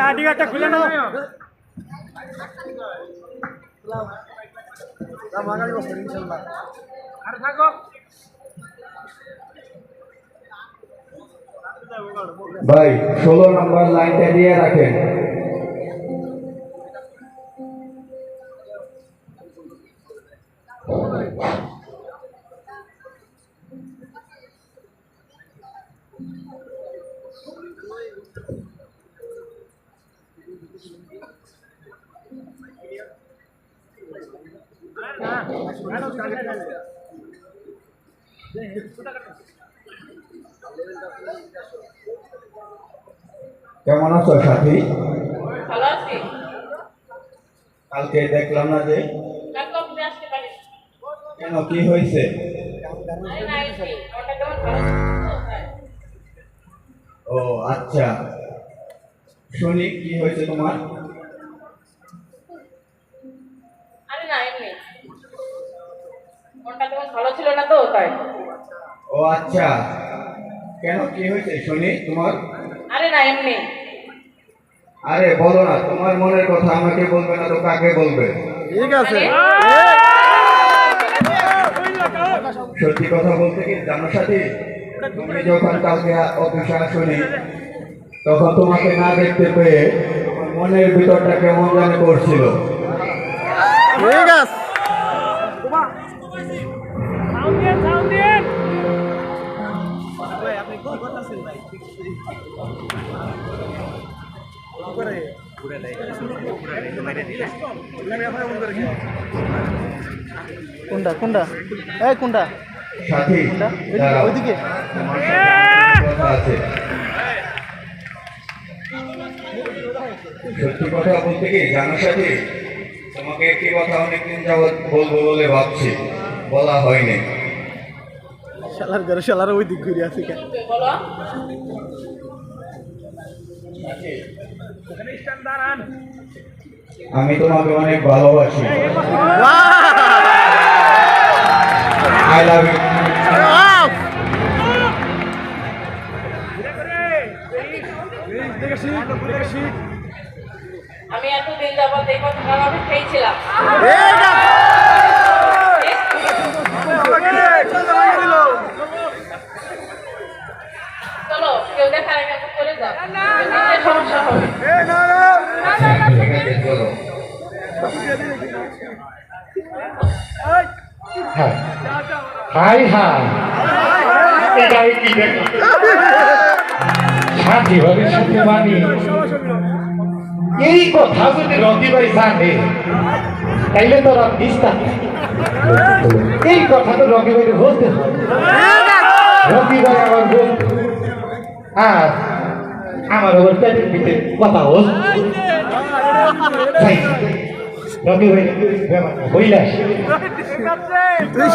ID কার্ডটা খুলে নাও। ভাই 16 নম্বর লাইনটা দিয়ে রাখেন। কেমন আছো সাথী? ভালো আছি। কালকে দেখলাম না যে, কেন কি হয়েছে? ও আচ্ছা, শুনি কি হয়েছে তোমার? আরে না এমনি, মনটা তেমন ভালো ছিল না তো তাই। ও আচ্ছা, কেন কি হয়েছে শুনি তোমার? আরে না এমনি। আরে বলো না, তোমার মনের কথা আমাকে বলবে না তো কাকে বলবে? ঠিক আছে, সত্যি কথা বলতে কি জানো সাথী, তুমি যখন কালকে অফিসে আসনি তখন তোমাকে না দেখতে পেয়ে আমার মনের ভিতরটা কেমন জানি করছিল। ঠিক আছে। কোনটা কোনটা এই কোনটা সাথী দাঁড়াও, ওইদিকে তোমার সাথে কথা আছে। সত্যি কথা বলতে কি জানো সাথী, তোমাকে একটি কথা অনেকদিন যাবৎ বলবো বলে ভাবছি, বলা হয়নি। শালার ঘরে শালার ওই দিক ঘুরে আছে কেন? বলো। আমি তোমাকে অনেক ভালোবাসি। I love you. আমি এতদিন যাবত এই কথাটা অপেক্ষায় ছিলাম। চলো কেউ দেখার আগে আমরা চলে যাও, সমস্যা হবে। চলো। হাই হাই, এটাই কি দেখো সাথী ভবিষ্যতে মানি এই কথা যদি রকি ভাই জানে তাইলে তো এই কথা তো রকি ভাই বলতে হবে। রকি ভাই আমার বন্ধু, আর আমার ওর পেটের ভিতরে কথা হোস রকি ভাই হইলা তুই